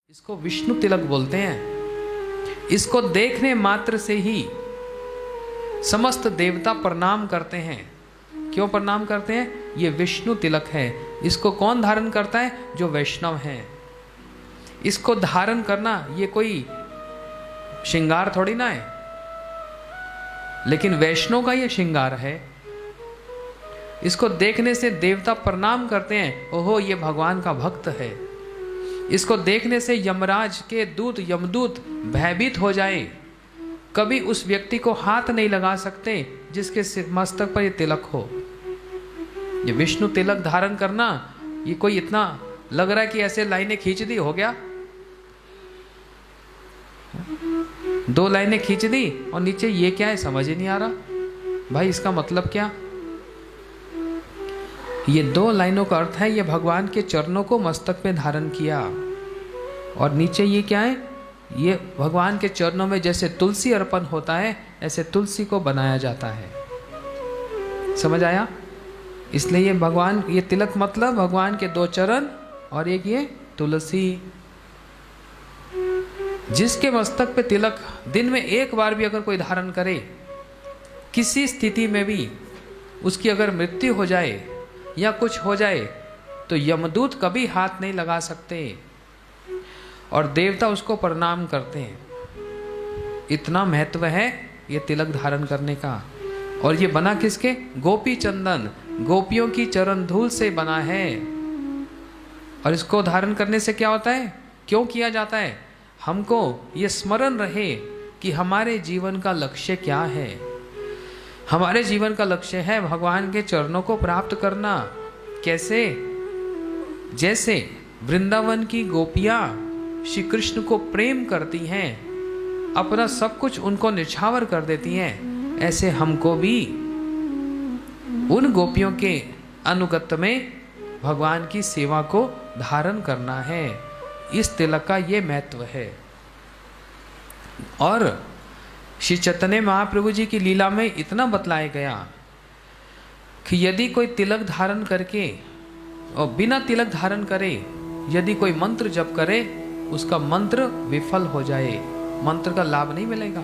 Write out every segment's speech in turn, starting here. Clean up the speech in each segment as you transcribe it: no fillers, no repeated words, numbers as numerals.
इसको विष्णु तिलक बोलते हैं। इसको देखने मात्र से ही समस्त देवता प्रणाम करते हैं। क्यों प्रणाम करते हैं? ये विष्णु तिलक है। इसको कौन धारण करता है? जो वैष्णव है। इसको धारण करना ये कोई श्रृंगार थोड़ी ना है, लेकिन वैष्णव का ये श्रृंगार है। इसको देखने से देवता प्रणाम करते हैं, ओहो ये भगवान का भक्त है। इसको देखने से यमराज के दूत यमदूत भयभीत हो जाए, कभी उस व्यक्ति को हाथ नहीं लगा सकते जिसके मस्तक पर ये तिलक हो। ये विष्णु तिलक धारण करना ये कोई इतना लग रहा है कि ऐसे लाइनें खींच दी हो गया, 2 लाइनें खींच दी और नीचे ये क्या है समझ ही नहीं आ रहा। भाई इसका मतलब क्या? ये 2 लाइनों का अर्थ है ये भगवान के चरणों को मस्तक में धारण किया, और नीचे ये क्या है? ये भगवान के चरणों में जैसे तुलसी अर्पण होता है ऐसे तुलसी को बनाया जाता है। समझ आया? इसलिए ये भगवान ये तिलक मतलब भगवान के 2 चरण और एक ये तुलसी। जिसके मस्तक पे तिलक दिन में एक बार भी अगर कोई धारण करे, किसी स्थिति में भी उसकी अगर मृत्यु हो जाए या कुछ हो जाए तो यमदूत कभी हाथ नहीं लगा सकते और देवता उसको प्रणाम करते हैं। इतना महत्व है ये तिलक धारण करने का। और ये बना किसके? गोपी चंदन, गोपियों की चरण धूल से बना है। और इसको धारण करने से क्या होता है? क्यों किया जाता है? हमको ये स्मरण रहे कि हमारे जीवन का लक्ष्य क्या है। हमारे जीवन का लक्ष्य है भगवान के चरणों को प्राप्त करना। कैसे? जैसे वृंदावन की गोपियां श्री कृष्ण को प्रेम करती हैं, अपना सब कुछ उनको निछावर कर देती हैं, ऐसे हमको भी उन गोपियों के अनुगत्य में भगवान की सेवा को धारण करना है। इस तिलक का ये महत्व है। और श्री चैतन्य महाप्रभु जी की लीला में इतना बतलाया गया कि यदि कोई तिलक धारण करके और बिना तिलक धारण करे यदि कोई मंत्र जप करे, उसका मंत्र विफल हो जाए, मंत्र का लाभ नहीं मिलेगा।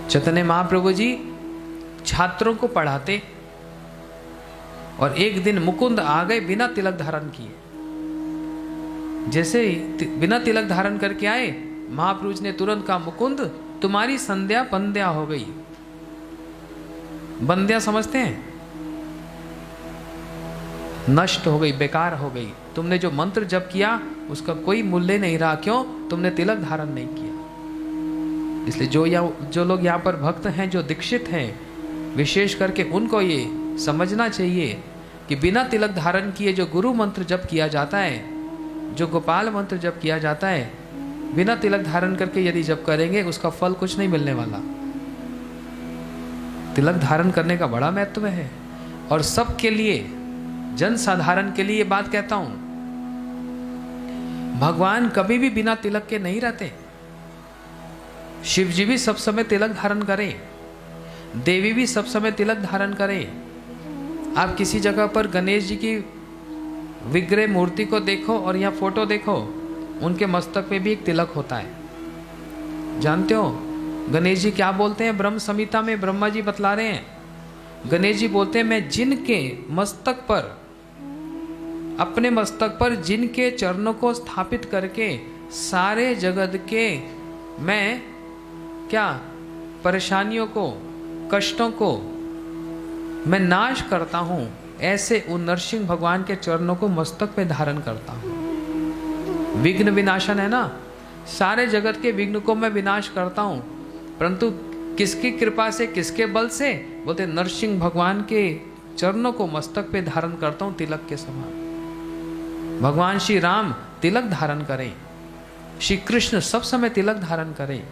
चैतन्य महाप्रभु जी छात्रों को पढ़ाते और एक दिन मुकुंद आ गए बिना तिलक धारण किए। जैसे बिना तिलक धारण करके आए, महाप्रभु जी ने तुरंत कहा, मुकुंद तुम्हारी संध्या बंध्या हो गई। बंध्या समझते हैं? नष्ट हो गई, बेकार हो गई। तुमने जो मंत्र जप किया उसका कोई मूल्य नहीं रहा। क्यों? तुमने तिलक धारण नहीं किया। इसलिए जो लोग यहाँ पर भक्त हैं, जो दीक्षित हैं, विशेष करके उनको ये समझना चाहिए कि बिना तिलक धारण किए जो गुरु मंत्र जप किया जाता है, जो गोपाल मंत्र जप किया जाता है, बिना तिलक धारण करके यदि जप करेंगे उसका फल कुछ नहीं मिलने वाला। तिलक धारण करने का बड़ा महत्व है। और सबके लिए, जन साधारण के लिए ये बात कहता हूं, भगवान कभी भी बिना तिलक के नहीं रहते। शिव जी भी सब समय तिलक धारण करें, देवी भी सब समय तिलक धारण करें। आप किसी जगह पर गणेश जी की विग्रह मूर्ति को देखो और यहाँ फोटो देखो, उनके मस्तक पे भी एक तिलक होता है। जानते हो गणेश जी क्या बोलते हैं? ब्रह्म संहिता में ब्रह्मा जी बतला रहे हैं, गणेश जी बोलते हैं, मैं जिनके मस्तक पर, अपने मस्तक पर जिनके चरणों को स्थापित करके सारे जगत के मैं क्या परेशानियों को, कष्टों को मैं नाश करता हूं, ऐसे उन नरसिंह भगवान के चरणों को मस्तक पे धारण करता हूं। विघ्न विनाशन है ना, सारे जगत के विघ्न को मैं विनाश करता हूं, परंतु किसकी कृपा से, किसके बल से? बोलते नरसिंह भगवान के चरणों को मस्तक पे धारण करता हूं तिलक के समान। भगवान श्री राम तिलक धारण करें, श्री कृष्ण सब समय तिलक धारण करें,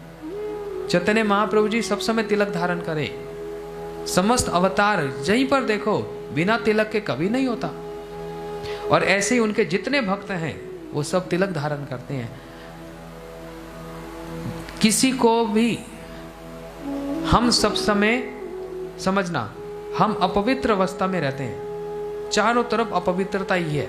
चैतन्य महाप्रभु जी सब समय तिलक धारण करें। समस्त अवतार यहीं पर देखो बिना तिलक के कभी नहीं होता। और ऐसे ही उनके जितने भक्त हैं वो सब तिलक धारण करते हैं। किसी को भी हम सब समय समझना, हम अपवित्र अवस्था में रहते हैं, चारों तरफ अपवित्रता ही है।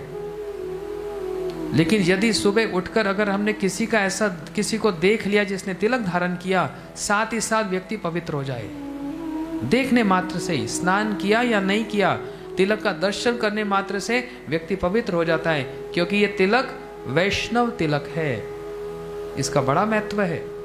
लेकिन यदि सुबह उठकर अगर हमने किसी को देख लिया जिसने तिलक धारण किया, साथ ही साथ व्यक्ति पवित्र हो जाए। देखने मात्र से ही, स्नान किया या नहीं किया, तिलक का दर्शन करने मात्र से व्यक्ति पवित्र हो जाता है, क्योंकि ये तिलक वैष्णव तिलक है। इसका बड़ा महत्व है।